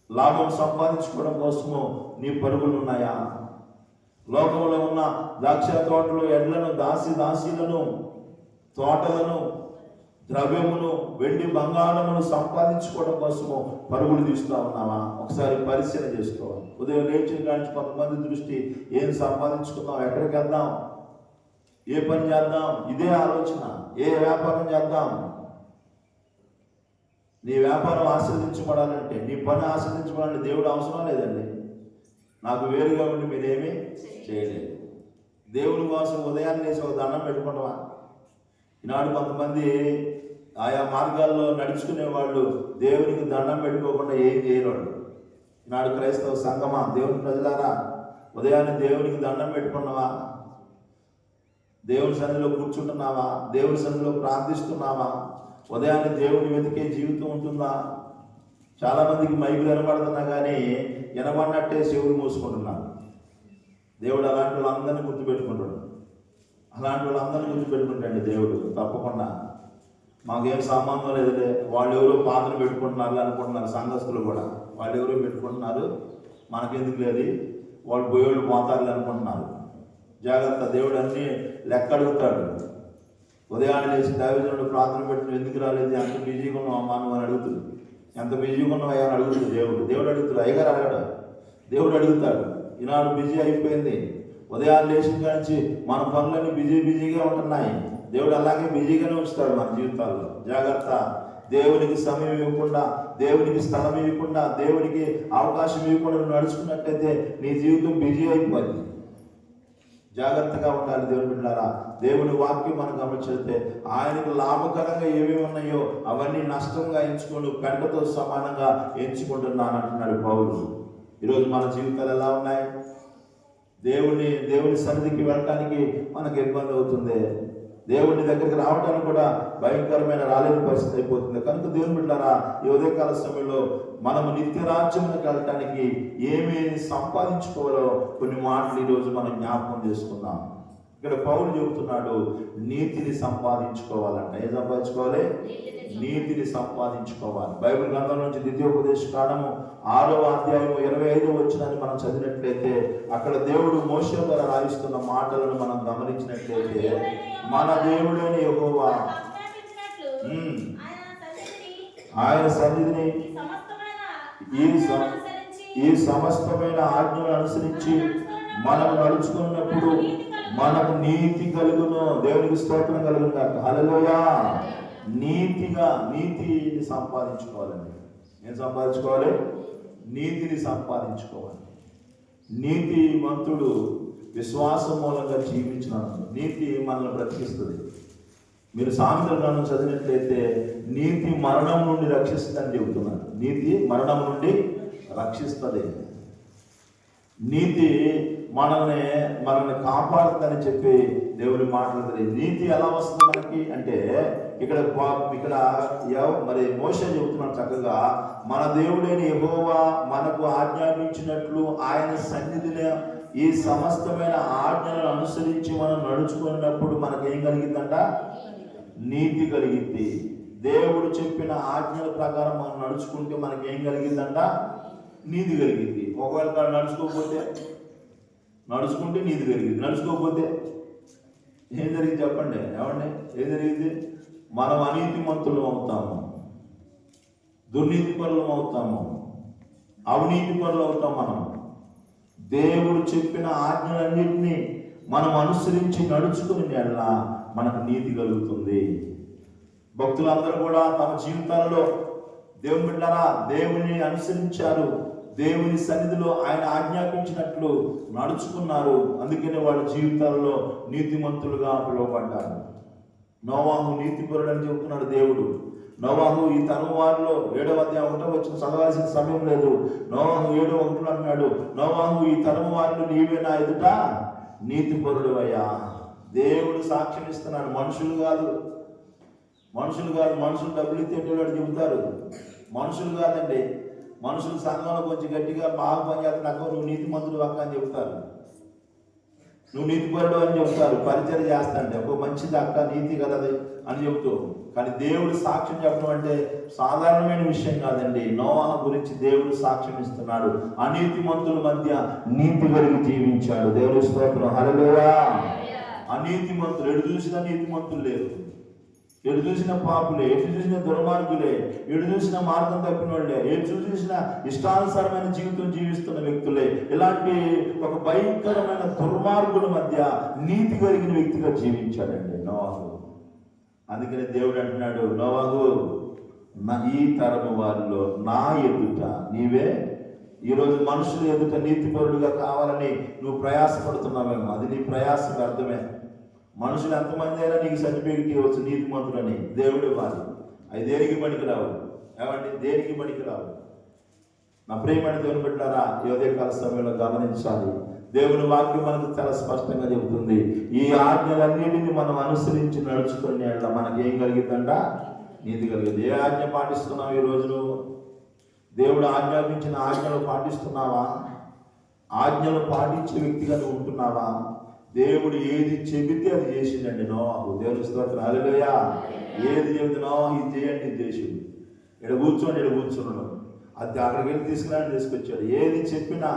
లాభం సంపాదించుకోవడం కోసము నీ పరుగులు ఉన్నాయా? లోకంలో ఉన్న ద్రాక్ష తోటలు, ఎడ్లను, దాసీలను, తోటలను, ద్రవ్యమును, వెండి బంగారమును సంపాదించుకోవడం కోసము పరుగులు తీస్తూ ఉన్నావా? ఒకసారి పరిశీలన చేసుకోవాలి. ఉదయం లేచిన కానీ కొంతమంది దృష్టి, ఏం సంపాదించుకుందాం, ఎక్కడికి వెళ్దాం, ఏ పని చేద్దాం, ఇదే ఆలోచన. ఏ వ్యాపారం చేద్దాం. నీ వ్యాపారం ఆశ్రదించబడాలంటే, నీ పని ఆశ్రదించబడాలంటే దేవుడు అవసరం లేదండి. నాకు వేరుగా ఉండి మీరేమీ చేయలేదు. దేవుని కోసం ఉదయాన్నే లేచి ఒక దండం పెట్టుకుంటావా? ఈనాడు కొంతమంది ఆయా మార్గాల్లో నడుచుకునే వాళ్ళు దేవునికి దండం పెట్టుకోకుండా ఏం చేయలేడు. ఈనాడు క్రైస్తవ సంఘమా, దేవుని ప్రజలారా, ఉదయాన్నే దేవునికి దండం పెట్టుకున్నావా? దేవుని సన్నిధిలో కూర్చుంటున్నావా? దేవుని సన్నిధిలో ప్రార్థిస్తున్నావా? ఉదయాన్నే దేవుని వెతికే జీవితం ఉంటుందా? చాలా మందికి మైకులు వినబడుతున్నా కానీ వినబడినట్టే చెవులు మూసుకుంటున్నారు. దేవుడు అలాంటి వాళ్ళందరినీ గుర్తుపెట్టుకుంటాడు. దేవుడు తప్పకుండా. మాకేం సంబంధం లేదులే, వాళ్ళు ఎవరో పాత్రలు పెట్టుకుంటున్నారు అనుకుంటున్నారు. సంఘస్థులు కూడా వాళ్ళు ఎవరో పెట్టుకుంటున్నారు, మనకెందుకు లేదు, వాళ్ళు పోయేవాళ్ళు పోతారు అనుకుంటున్నారు. జాగ్రత్త, దేవుడు అన్నీ లెక్క అడుగుతాడు. ఉదయాన్నే లేచి దైవజనుడు ప్రార్థన పెట్టి ఎందుకు రాలేదు, ఎంత బిజీగా ఉన్నావు అమ్మా నువ్వు అని అడుగుతుంది. ఎంత బిజీగా ఉన్నావు అయ్యా అని అడుగుతుంది దేవుడు అడుగుతాడు, అయ్యగారు అడగడు, దేవుడు అడుగుతాడు. ఈనాడు బిజీ అయిపోయింది, ఉదయాన్నే లేచిన నుంచి మన పనులన్నీ బిజీగా ఉంటున్నాయి. దేవుడు అలాగే బిజీగానే ఉంచుతాడు మన జీవితాల్లో. జాగ్రత్త, దేవునికి సమయం ఇవ్వకుండా, దేవునికి స్థలం ఇవ్వకుండా, దేవునికి అవకాశం ఇవ్వకుండా నువ్వు నడుచుకున్నట్లయితే నీ జీవితం బిజీ అయిపోయింది. జాగ్రత్తగా ఉండాలి దేవుని బిడ్డలారా. దేవుని వాక్యం మనం గమనించితే ఆయనకు లాభకరంగా ఏమేమి ఉన్నాయో అవన్నీ నష్టంగా ఎంచుకొని పెంటతో సమానంగా ఎంచుకుంటున్నాను అంటున్నాడు పౌలు. ఈరోజు మన జీవితాలు ఎలా ఉన్నాయి? దేవుని సన్నిధికి వెళ్ళటానికి మనకు ఇబ్బంది అవుతుంది, దేవుని దగ్గరికి రావడానికి కూడా భయంకరమైన రాలేని పరిస్థితి అయిపోతుంది. కనుక దేవుని బిడ్డలారా, ఈ ఉదయకాల సమయంలో మనము నిత్య రాజ్యంలోకి వెళ్ళటానికి ఏమేమి సంపాదించుకోవాలో కొన్ని మాటలు ఈరోజు మనం జ్ఞాపకం చేసుకుందాం. ఇక్కడ పౌలు చెబుతున్నాడు, నీతిని సంపాదించుకోవాలంట. ఏం సంపాదించుకోవాలి? నీతిని సంపాదించుకోవాలి. బైబిల్ గ్రంథం నుంచి ద్వితీయోపదేశ కాండము 6వ అధ్యాయం 25వ వచనాన్ని మనం చదివినట్లయితే అక్కడ దేవుడు మోషే ద్వారా రాయిస్తున్న మాటలను మనం గమనించినట్లయితే, మన దేవుడైన యెహోవా ఆయన సన్నిధిని ఈ సమస్తమైన ఆజ్ఞలను అనుసరించి మనం నడుచుకున్నప్పుడు మనకు నీతి కలుగును. దేవునికి స్తోత్రం కలుగును కాక. హల్లెలూయా. నీతిని సంపాదించుకోవాలండి. ఏం సంపాదించుకోవాలి? నీతిని సంపాదించుకోవాలి. నీతిమంతుడు విశ్వాసం మూలంగా జీవించిన నీతి మనల్ని బ్రతికిస్తుంది. మీరు సామెతల గ్రంథం చదివినట్లయితే నీతి మరణం నుండి రక్షిస్తుందని చెబుతున్నారు. నీతి మరణం నుండి రక్షిస్తుంది. నీతి మనల్ని కాపాడుతుందని చెప్పి దేవుని మాట్లాడుతుంది. నీతి ఎలా వస్తుంది మనకి అంటే ఇక్కడ మరి మోషే చెబుతున్నాడు చక్కగా, మన దేవుడైన యెహోవా మనకు ఆజ్ఞాపించినట్లు ఆయన సన్నిధిని ఈ సమస్తమైన ఆజ్ఞలను అనుసరించి మనం నడుచుకున్నప్పుడు మనకు ఏం కలిగిందంట? నీతి కలిగింది. దేవుడు చెప్పిన ఆజ్ఞల ప్రకారం మనం నడుచుకుంటే మనకి ఏం కలిగిందంట? నీతి కలిగింది. ఒకవేళ నడుచుకుంటే నీతి కలిగింది, నడుచుకోకపోతే ఏం జరిగింది చెప్పండి? ఏమండి ఏం జరిగింది? మనం అనీతిమంతులు అవుతాము, దుర్నీతి పరులు అవుతాము, అవినీతి పరులు అవుతాం. మనం దేవుడు చెప్పిన ఆజ్ఞలన్నింటినీ మనం అనుసరించి నడుచుకుని నెల మనకు నీతి కలుగుతుంది. భక్తులందరూ కూడా తమ జీవితాలలో దేవుని బిడ్డలారా దేవుని అనుసరించారు, దేవుని సన్నిధిలో ఆయన ఆజ్ఞాపించినట్లు నడుచుకున్నారు. అందుకనే వాళ్ళ జీవితాల్లో నీతిమంతులుగా పిలువబడ్డారు. నోవాహు నీతిపరుడు అని చెబుతున్నాడు దేవుడు. నోవాహు ఈ తరం వారిలో 7వ అధ్యాయం 1వ వచనం చదవాల్సిన సమయం లేదు. నోవాహు 7:1 అన్నాడు, నోవాహు ఈ తరం వారిలో నీవే నా ఎదుట నీతిపరుడు అయ్యా. దేవుడు సాక్ష్యం ఇస్తున్నాడు. మనుషులు కాదు, మనుషులు డబ్బులు ఇచ్చేటోళ్ళు చెబుతారు. మనుషులు కాదండి, మనుషులు సంఘంలో కొంచెం గట్టిగా బాగా పనిచేస్తున్నా నువ్వు నీతిమంతుడు అక్క అని చెబుతారు, నువ్వు నీతిపరుడు అని చెబుతారు. పరిచయం చేస్తాంటే ఒక మంచిది అక్క, నీతి కలది అని చెబుతూ. కానీ దేవుడు సాక్ష్యం చెప్పడం అంటే సాధారణమైన విషయం కాదండి. నోవాహు గురించి దేవుడు సాక్ష్యం ఇస్తున్నాడు. అనీతిమంతుల మధ్య నీతి కలిగి జీవించాడు. దేవుని స్తోత్రం. హల్లెలూయా. అనీతిమంతులు ఎటు చూసినా నీతిమంతులు లేరు, ఎటు చూసిన పాపులే, ఎటు చూసిన దుర్మార్గులే, ఎటు చూసిన మార్గం తప్పిన వాళ్ళే, ఎటు చూసిన ఇష్టానుసారమైన జీవితం జీవిస్తున్న వ్యక్తులే. ఇలాంటి ఒక భయంకరమైన దుర్మార్గుల మధ్య నీతి కలిగిన వ్యక్తిగా జీవించాడండి నోవాహు. అందుకని దేవుడు అంటున్నాడు, నోవాహు ఈ తరము వారిలో నా ఎదుట నీవే. ఈరోజు మనుషుల ఎదుట నీతిపరుడుగా కావాలని నువ్వు ప్రయాసపడుతున్నావేమో, అది నీ ప్రయాస వ్యర్థమే. మనుషులు ఎంతమంది అయినా నీకు సర్టిఫికేట్ ఇవ్వచ్చు నీతిమంతులని, దేవుడు వారు అవి దేనికి పనికిరావు. ఏమండి దేనికి పనికిరావు. నా ప్రియమైన దేవుని బిడ్డలారా, ఈ ఉదయకాల సమయంలో గమనించాలి. దేవుని వాక్యం మనకు చాలా స్పష్టంగా చెబుతుంది, ఈ ఆజ్ఞలన్నిటిని మనం అనుసరించి నడుచుకునే మనకి ఏం కలిగిందంట? నీతి కలిగింది. ఏ ఆజ్ఞ పాటిస్తున్నావు ఈ రోజు? దేవుడు ఆజ్ఞాపించిన ఆజ్ఞలు పాటిస్తున్నావా? ఆజ్ఞలు పాటించే వ్యక్తిగా నువ్వు ఉంటున్నావా? దేవుడు ఏది చెబితే అది చేసిండండి నోవాహు. దేవుని స్తోత్రం. హల్లెలూయా. ఏది చెబితే నోవాహు ఇది చేయండి, ఇది చేసిండు. ఇక్కడ కూర్చున్నాడు. అది అక్కడికి వెళ్ళి తీసుకొచ్చాడు. ఏది చెప్పినా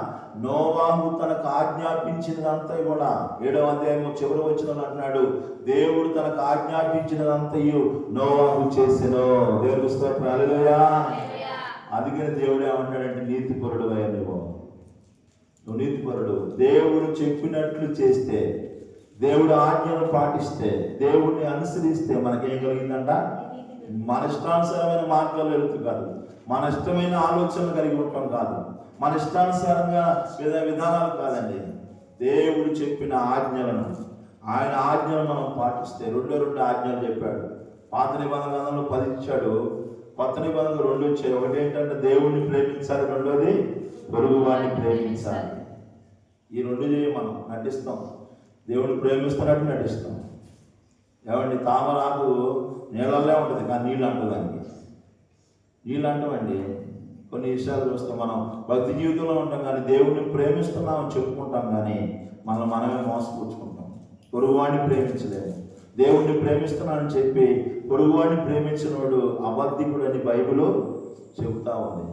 నోవాహు తనకు ఆజ్ఞాపించినదంతా కూడా 7వ అధ్యాయం చివరి వచనంలో అంటున్నాడు, దేవుడు తనకు ఆజ్ఞాపించినదంతయు నోవాహు చేసెను. దేవుడికి స్తోత్రం, హల్లెలూయా. అందుకని దేవుడు ఏమంటాడంటే, నీతిపరుడు అయ్యా నువ్వు నీతిపరుడు. దేవుడు చెప్పినట్లు చేస్తే, దేవుడు ఆజ్ఞను పాటిస్తే, దేవుడిని అనుసరిస్తే మనకేం కలిగిందంట? మన ఇష్టానుసారమైన మార్గాలు వెళుతూ కాదు, మన ఇష్టమైన ఆలోచనలు కలిగి ఉండటం కాదు, మన ఇష్టానుసారంగా విధానాలు కాదండి. దేవుడు చెప్పిన ఆజ్ఞలను, ఆయన ఆజ్ఞలను మనం పాటిస్తే, రెండు ఆజ్ఞలు చెప్పాడు. పాత నిబంధన గ్రంథంలో 10 ఇచ్చాడు, కొత్త నిబంధనలు 2 వచ్చాయి. ఒకటి ఏంటంటే దేవుడిని ప్రేమించాలి, రెండోది పొరుగు వాడిని ప్రేమించాలి. ఈ 2 చేయ మనం నటిస్తాం, దేవుడిని ప్రేమిస్తున్నట్టు నటిస్తాం. ఏమండి, తామరాకు నీళ్ళల్లో ఉంటుంది కానీ నీళ్ళు అంటదానికి. నీళ్ళు అంటామండి. కొన్ని విషయాలు చూస్తాం, మనం భక్తి జీవితంలో ఉంటాం కానీ దేవుడిని ప్రేమిస్తున్నామని చెప్పుకుంటాం కానీ మనమే మోసపుచ్చుకుంటాం. పొరుగువాడిని ప్రేమించలేము. దేవుడిని ప్రేమిస్తున్నానని చెప్పి పొరుగువాడిని ప్రేమించినోడు అబద్ధికుడు అని బైబిల్ చెబుతా ఉంది.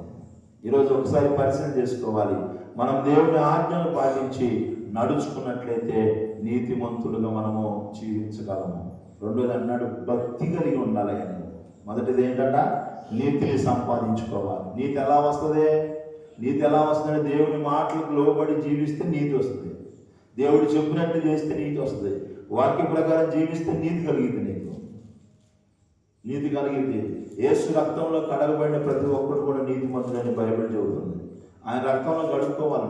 ఈరోజు ఒకసారి పరిశీలన చేసుకోవాలి. మనం దేవుని ఆజ్ఞలు పాటించి నడుచుకున్నట్లయితే నీతిమంతులుగా మనము జీవించగలము. రెండోది అన్నాడు, భక్తి కలిగి ఉండాలి అని. మొదటిది ఏంటంట? నీతిని సంపాదించుకోవాలి. నీతి ఎలా వస్తుంది? నీతి ఎలా వస్తుంది? దేవుని మాటలకు లోబడి జీవిస్తే నీతి వస్తుంది. దేవుడు చెప్పినట్టు చేస్తే నీతి వస్తుంది. వాక్య ప్రకారం జీవిస్తే నీతి కలిగింది. నీతి కలిగింది. యేసు రక్తంలో కడగబడిన ప్రతి ఒక్కరు కూడా నీతిమంతుడని బైబిల్ చెబుతుంది. ఆయన రక్తంలో గడుపుకోవాలి.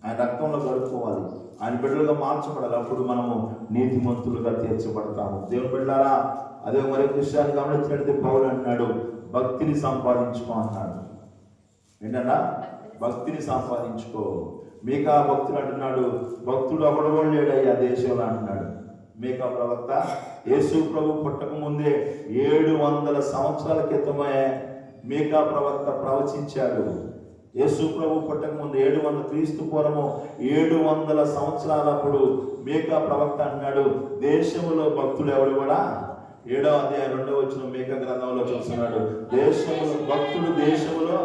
ఆయన రక్తంలో గడుపుకోవాలి. ఆయన బిడ్డలుగా మార్చబడాలి. అప్పుడు మనము నీతిమంతులుగా తీర్చబడతాము. దేవుని బిడ్డలారా, అదే మరొక విషయాన్ని గమనించినట్లయితే పౌలు అంటున్నాడు, భక్తిని సంపాదించుకో అన్నాడు. ఏంటన్నా? భక్తిని సంపాదించుకో. మీకా భక్తుడు అంటున్నాడు, భక్తుడు అవ్వడం లేడయ్యా దేశంలో అంటున్నాడు. మీకా ప్రవక్త యేసు ప్రభు పుట్టక ముందే 700 సంవత్సరాల క్రితమే మీకా ప్రవక్త ప్రవచించాడు. యేసు ప్రభు పుట్టక ముందు 700 క్రీస్తు పూర్వము 700 సంవత్సరాలప్పుడు మీకా ప్రవక్త అన్నాడు, దేశములో భక్తుడు ఎవడు కూడా 7వ అధ్యాయం 2వ వచనం మీకా గ్రంథంలో చూస్తున్నాడు. దేశములో భక్తుడు దేశములో.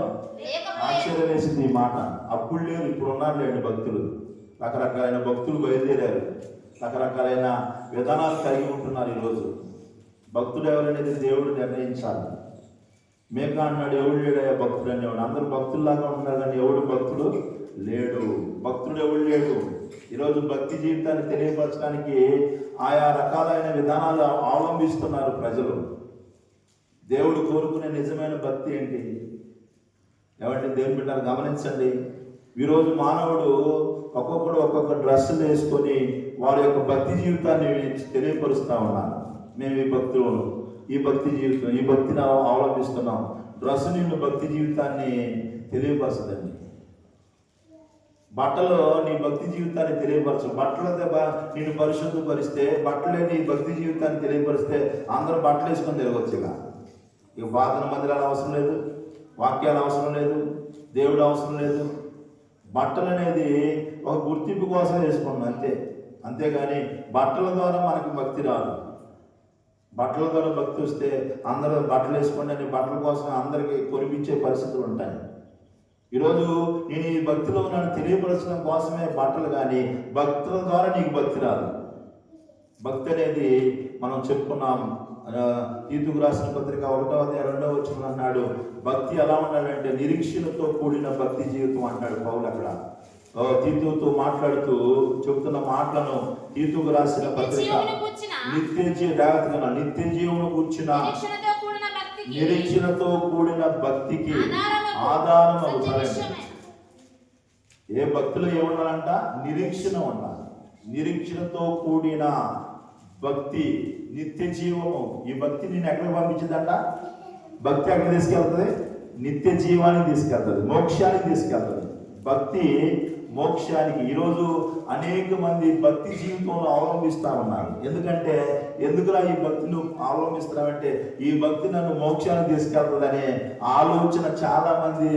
ఆశ్చర్యం వేసింది ఈ మాట. అప్పుడు లేరు, ఇప్పుడు ఉన్నారు లేండి భక్తులు. రకరకాలైన భక్తులు బయలుదేరారు, రకరకాలైన విధానాలు కలిగి ఉంటున్నారు. ఈరోజు భక్తుడు ఎవరనేది దేవుడు నిర్ణయించాలి. మేకా అన్నాడు, ఎవడు లేడయ్యా భక్తుడు అనేవాడు. అందరూ భక్తుల్లాగా ఉంటున్నారు కానీ ఎవడు భక్తుడు లేడు. భక్తుడు ఎవడు లేడు. ఈరోజు భక్తి జీవితాన్ని తెలియపరచడానికి ఆయా రకాలైన విధానాలు అవలంబిస్తున్నారు ప్రజలు. దేవుడు కోరుకునే నిజమైన భక్తి ఏంటి? ఏమంటే దేవుని బిడ్డలు గమనించండి. ఈరోజు మానవుడు ఒక్కొక్కడు ఒక్కొక్క డ్రెస్సులు వేసుకొని వారి యొక్క భక్తి జీవితాన్ని తెలియపరుస్తూ ఉన్నారు. మేము ఈ భక్తులు, ఈ భక్తి జీవితం, ఈ భక్తిని అవలంబిస్తున్నాం. డ్రెస్ నిన్ను భక్తి జీవితాన్ని తెలియపరచదండి. బట్టలు నీ భక్తి జీవితాన్ని తెలియపరచు. బట్టలతో నేను పరిశుద్ధపరిస్తే, బట్టలే నీ భక్తి జీవితాన్ని తెలియపరిస్తే అందరూ బట్టలు వేసుకొని తిరగచ్చు. ఇక ప్రార్థన మందిరాలు అవసరం లేదు, వాక్యాలు అవసరం లేదు, దేవుడు అవసరం లేదు. బట్టలు అనేది ఒక గుర్తింపు కోసం వేసుకున్నాం అంతే. అంతేగాని బట్టల ద్వారా మనకి భక్తి రాదు. బట్టల ద్వారా భక్తి వస్తే అందరూ బట్టలు వేసుకోండి అని బట్టల కోసం అందరికీ కొనిపించే పరిస్థితులు ఉంటాయి. ఈరోజు నేను ఈ భక్తిలో నన్ను తెలియపరచడం కోసమే బట్టలు, కానీ భక్తుల ద్వారా నీకు భక్తి రాదు. భక్తి అనేది మనం చెప్పుకున్నాం. తీతుకు రాసిన పత్రిక 1వ అధ్యాయం 2వ వచనం అన్నాడు, భక్తి ఎలా ఉండాలంటే నిరీక్షణతో కూడిన భక్తి జీవితం అంటాడు పౌలు. అక్కడ తీతుతో మాట్లాడుతూ చెబుతున్న మాటలను తీతుకు రాసిన పత్రిక నిత్య జీవమును కూర్చిన నిరీక్షణతో కూడిన భక్తికి ఆధారం అవుతారండి. ఏ భక్తులు ఏముండాలంట? నిరీక్షణ ఉండాలి. నిరీక్షణతో కూడిన భక్తి, నిత్య జీవము. ఈ భక్తి నేను ఎక్కడికి పంపించిందంట? భక్తి ఎక్కడ తీసుకెళ్తుంది? నిత్య జీవానికి తీసుకెళ్తుంది, మోక్షానికి తీసుకెళ్తుంది. భక్తి మోక్షానికి. ఈరోజు అనేక మంది భక్తి జీవితంలో అవలంబిస్తూ ఉన్నారు. ఎందుకంటే ఎందుకులా ఈ భక్తిని అవలంబిస్తున్నామంటే ఈ భక్తి నన్ను మోక్షానికి తీసుకెళ్తుందనే ఆలోచన చాలా మంది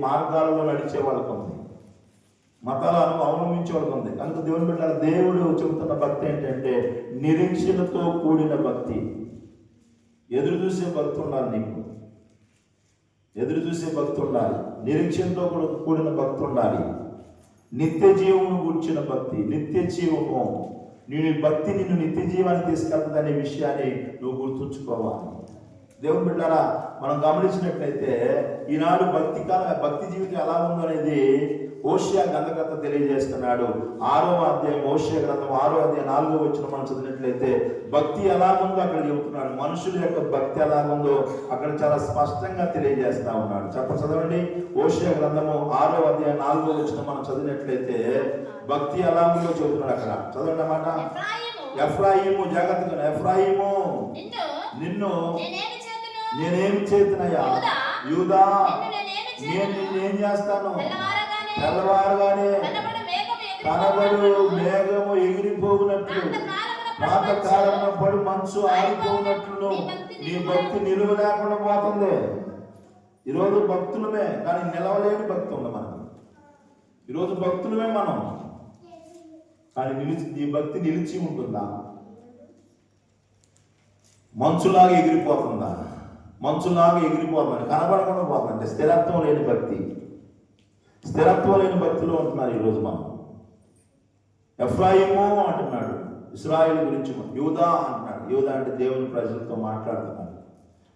మార్గాలలో నడిచే వాళ్ళకు ఉంది, మతాలను అవలంబించే వాళ్ళకు ఉంది. కనుక దేవుని బిడ్డలారా, దేవుడు చెబుతున్న భక్తి ఏంటంటే నిరీక్షణతో కూడిన భక్తి. ఎదురు చూసే భక్తి ఉండాలి నీకు. ఎదురు చూసే భక్తి ఉండాలి, నిరీక్షణతో కూడిన భక్తి ఉండాలి, నిత్య జీవమును కూర్చిన భక్తి. నిత్య జీవము, నీ భక్తి నిన్ను నిత్య జీవానికి తీసుకెళ్తుంది అనే విషయాన్ని నువ్వు గుర్తుంచుకోవాలి. దేవుని బిడ్డలారా, మనం గమనించినట్లయితే ఈనాడు భక్తి జీవితం ఎలా ఉందో అనేది హోషేయ గ్రంథకర్త తెలియజేస్తున్నాడు. 6వ అధ్యాయం, హోషేయ గ్రంథం 6వ అధ్యాయం 4వ వచనం మనం చదివినట్లయితే భక్తి ఎలా ఉందో అక్కడ చెబుతున్నాడు. మనుషుల యొక్క భక్తి ఎలా ఉందో అక్కడ చాలా స్పష్టంగా తెలియజేస్తా ఉన్నాడు. చదవండి, హోషేయ గ్రంథము 6వ అధ్యాయం 4వ వచనం మనం చదివినట్లయితే భక్తి ఎలా ఉందో చెబుతున్నాడు. అక్కడ చదవండి అన్నమాట. ఎఫ్రాయిము, జాగ్రత్తగా, ఎఫ్రాయిము నిన్ను నేనేమి చేతునయ్యా, యూదా నేను నిన్నేం చేస్తాను, తెల్లవారుగానే కనబడు మేఘము ఎగిరిపోవునట్లు, పాతకాలంలో పడి మంచు ఆరిపోవునట్లు నీ భక్తి నిలువ లేకుండా పోతుంది. ఈరోజు భక్తులమే కానీ నిలవలేని భక్తి ఉంది మనకి. ఈరోజు భక్తులమే మనం కానీ నీ భక్తి నిలిచి ఉంటుందా? మంచులాగా ఎగిరిపోతుందా? మంచులాగా ఎగిరిపోతుంది, కనబడకుండా పోతుందంటే స్థిరత్వం లేని భక్తి. స్థిరత్వం లేని భక్తిలో ఉంటున్నారు ఈరోజు మనం. ఎఫ్రాయిము అంటున్నాడు, ఇశ్రాయేలు గురించి. యూదా అంటున్నాడు, యూదా అంటే దేవుని ప్రజలతో మాట్లాడుతున్నాడు.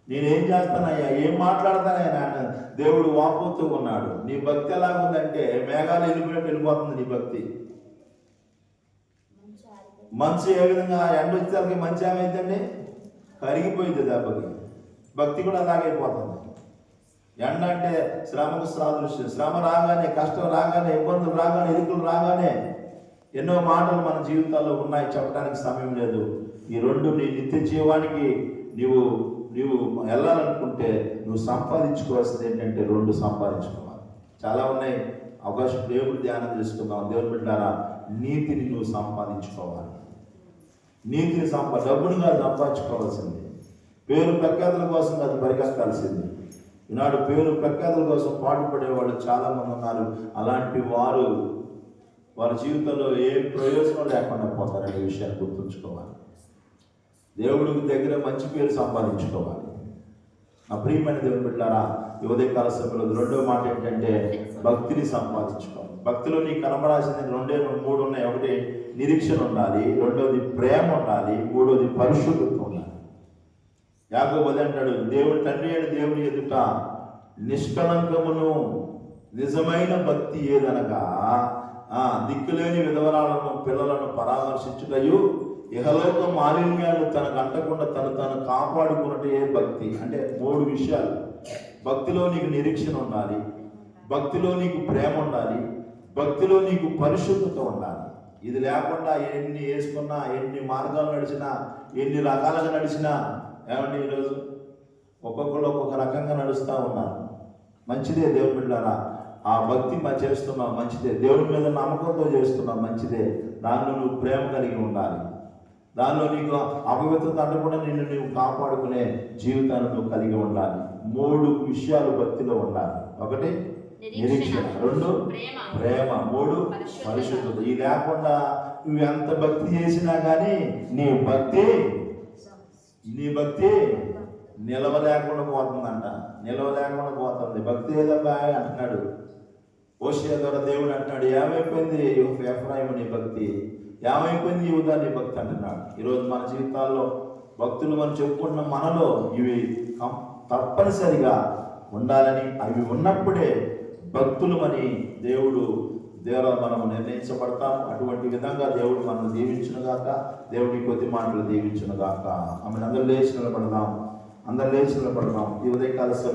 నేనేం చేస్తానయ్యా, ఏం మాట్లాడతానయ్యా నాన్న? దేవుడు వాపోతూ ఉన్నాడు. నీ భక్తి ఎలాగుందంటే మేఘాలు వెళ్ళిపోతుంది నీ భక్తి. మంచు ఏ విధంగా ఎండ వచ్చేసరికి మంచి ఏమైందండి, కరిగిపోయింది దెబ్బకి. భక్తి కూడా అలాగైపోతుంది. ఎండ అంటే శ్రమకు సాదృశ్యం. శ్రమ రాగానే, కష్టం రాగానే, ఇబ్బందులు రాగానే, ఇరుకులు రాగానే ఎన్నో మాటలు మన జీవితాల్లో ఉన్నాయి, చెప్పడానికి సమయం లేదు. ఈ రెండు నీ నిత్య జీవానికి నీవు వెళ్ళాలనుకుంటే నువ్వు సంపాదించుకోవాల్సింది ఏంటంటే రెండు సంపాదించుకోవాలి. చాలా ఉన్నాయి, అవకాశం దేవుడు ధ్యానం చేసుకుందాం. దేవుని బిడ్డారా, నీతిని నువ్వు సంపాదించుకోవాలి. నీతిని డబ్బునుగా సంపాదించుకోవాల్సింది. పేరు ప్రఖ్యాతుల కోసం అది పరిగెత్తాల్సింది. ఈనాడు పేరు ప్రఖ్యాతుల కోసం పాటుపడేవాళ్ళు చాలామంది ఉన్నారు. అలాంటి వారి జీవితంలో ఏ ప్రయోజనం లేకుండా పోతారనే విషయాన్ని గుర్తుంచుకోవాలి. దేవుడికి దగ్గర మంచి పేరు సంపాదించుకోవాలి. నా ప్రియమైన దేవుని బిడ్డారా, ఈ ఉదయకాల సమయంలో రెండో మాట ఏంటంటే భక్తిని సంపాదించుకోవాలి. భక్తిలో నీకు కనబడాల్సింది 3 ఉన్నాయి. ఒకటి నిరీక్షణ ఉండాలి, రెండోది ప్రేమ ఉండాలి, మూడోది పరిశుద్ధత్వం ఉండాలి. యాకోబు అంటాడు, దేవుడు తండ్రి అయిన దేవుని ఎదుట నిష్కలంకమును నిజమైన భక్తి ఏదనగా దిక్కులేని విధవరాలను పిల్లలను పరామర్శించుటయు ఇహలోక మాలిన్యాలు తనకు అంటకుండా తను కాపాడుకున్నట్టే భక్తి. అంటే 3 విషయాలు. భక్తిలో నీకు నిరీక్షణ ఉండాలి, భక్తిలో నీకు ప్రేమ ఉండాలి, భక్తిలో నీకు పరిశుద్ధత ఉండాలి. ఇది లేకుండా ఎన్ని వేసుకున్నా, ఎన్ని మార్గాలు నడిచినా, ఎన్ని రకాలుగా నడిచినా, ఏమంటే ఈరోజు ఒక్కొక్కరు ఒక్కొక్క రకంగా నడుస్తూ ఉన్నారు. మంచిదే దేవుని బిడ్డలారా, ఆ భక్తి చేస్తున్నావు మంచిదే, దేవుని మీద నమ్మకంతో చేస్తున్నావు మంచిదే. దానిలో నువ్వు ప్రేమ కలిగి ఉండాలి. దానిలో నీకు అపవిత్రత అంటకుండా నిన్ను నీవు కాపాడుకునే జీవితాన్ని నువ్వు కలిగి ఉండాలి. 3 విషయాలు భక్తిలో ఉండాలి. ఒకటి నిరీక్షణ, 2 ప్రేమ, 3 పరిశుద్ధత. ఈ లేకుండా నువ్వు ఎంత భక్తి చేసినా కానీ నీ భక్తి నిలవలేకుండా పోతుందంట. నిలవలేకుండా పోతుంది భక్తి. ఏదబ్బా అంటున్నాడు హోషేయ ద్వారా దేవుడు అంటున్నాడు, ఏమైపోయింది ఎఫ్రాయిము నీ భక్తి, ఏమైపోయింది యూదా నీ భక్తి అంటున్నాడు. ఈరోజు మన జీవితాల్లో భక్తులు మనం చెప్పుకుంటున్న మనలో ఇవి తప్పనిసరిగా ఉండాలని, అవి ఉన్నప్పుడే భక్తులమని దేవుడు మనము నిర్ణయించబడతాం. అటువంటి విధంగా దేవుడు మనం దీవించునుగాక. దేవుడి కొద్ది మాటలు దీవించునుగాక. ఆమె అందరూ లేచి నిలబడదాం. ఈ ఉదయకాల